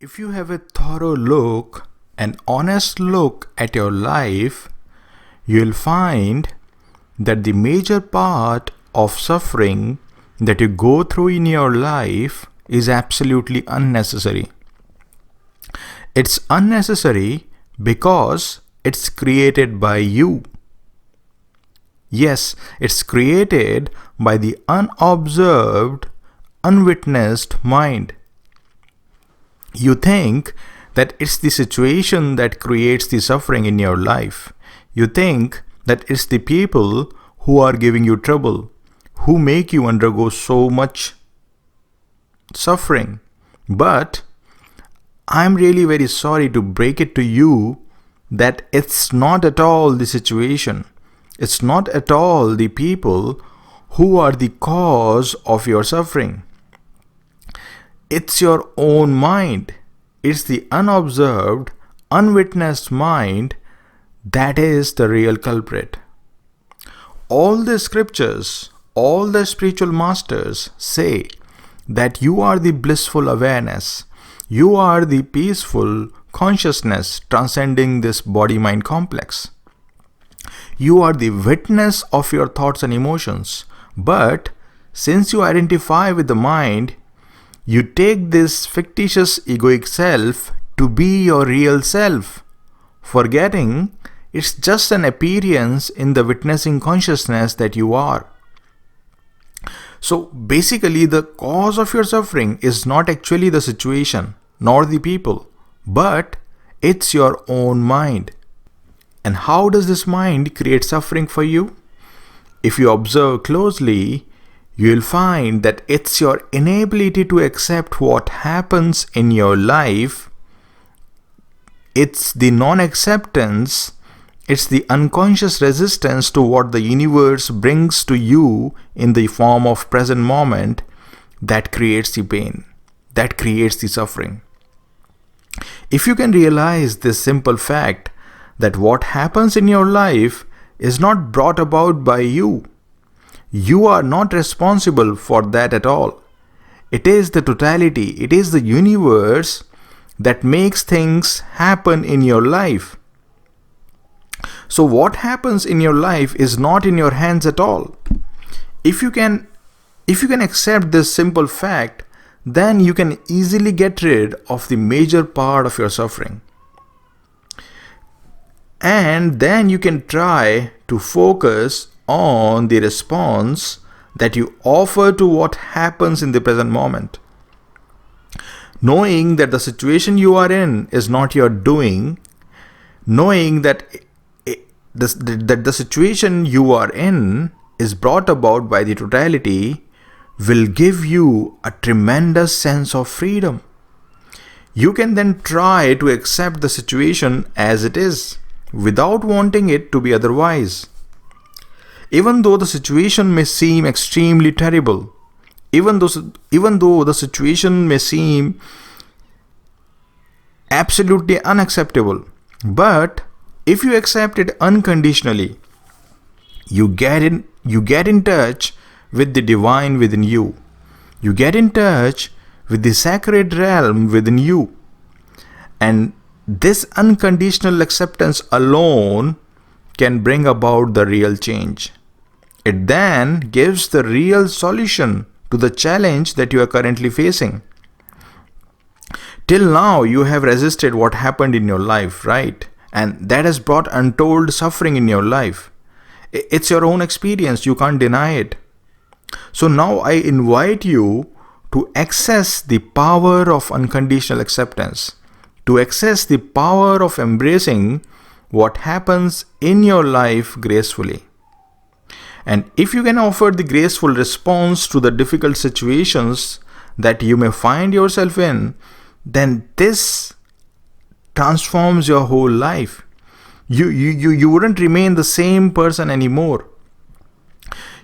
If you have a thorough look, an honest look at your life, you'll find that the major part of suffering that you go through in your life is absolutely unnecessary. It's unnecessary because it's created by you. Yes, it's created by the unobserved, unwitnessed mind. You think that it's the situation that creates the suffering in your life. You think that it's the people who are giving you trouble, who make you undergo so much suffering. But I'm really very sorry to break it to you that it's not at all the situation. It's not at all the people who are the cause of your suffering. It's your own mind. It's the unobserved, unwitnessed mind that is the real culprit. All the scriptures, all the spiritual masters say that you are the blissful awareness. You are the peaceful consciousness transcending this body-mind complex. You are the witness of your thoughts and emotions. But since you identify with the mind, you take this fictitious egoic self to be your real self, forgetting it's just an appearance in the witnessing consciousness that you are. So basically, the cause of your suffering is not actually the situation nor the people, but it's your own mind. And how does this mind create suffering for you? If you observe closely, you'll find that it's your inability to accept what happens in your life. It's the non-acceptance, it's the unconscious resistance to what the universe brings to you in the form of present moment that creates the pain, that creates the suffering. If you can realize this simple fact that what happens in your life is not brought about by you, you are not responsible for that at all. It is the totality, it is the universe that makes things happen in your life. So what happens in your life is not in your hands at all. If you can accept this simple fact, then you can easily get rid of the major part of your suffering. And then you can try to focus on the response that you offer to what happens in the present moment. Knowing that the situation you are in is not your doing, knowing that the situation you are in is brought about by the totality will give you a tremendous sense of freedom. You can then try to accept the situation as it is without wanting it to be otherwise. Even though the situation may seem extremely terrible, even though the situation may seem absolutely unacceptable, but if you accept it unconditionally, you get in touch with the divine within you. You get in touch with the sacred realm within you. And this unconditional acceptance alone can bring about the real change. It then gives the real solution to the challenge that you are currently facing. Till now, you have resisted what happened in your life, right? And that has brought untold suffering in your life. It's your own experience, you can't deny it. So now I invite you to access the power of unconditional acceptance, to access the power of embracing what happens in your life gracefully. And if you can offer the graceful response to the difficult situations that you may find yourself in, then this transforms your whole life. You wouldn't remain the same person anymore.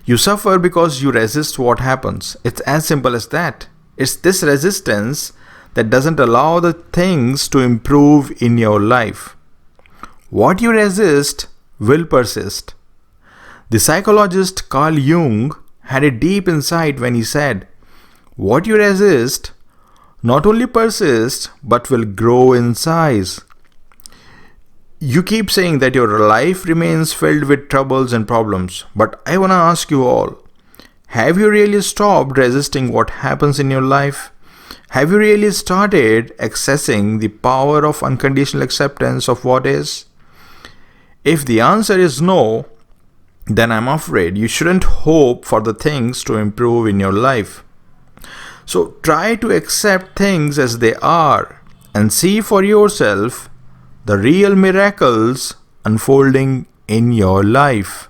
You suffer because you resist what happens. It's as simple as that. It's this resistance that doesn't allow the things to improve in your life. What you resist will persist. The psychologist Carl Jung had a deep insight when he said, "What you resist not only persist but will grow in size. You keep saying that your life remains filled with troubles and problems, but I want to ask you all, have you really stopped resisting what happens in your life? Have you really started accessing the power of unconditional acceptance of what is? If the answer is no, then I'm afraid you shouldn't hope for the things to improve in your life. So try to accept things as they are and see for yourself the real miracles unfolding in your life.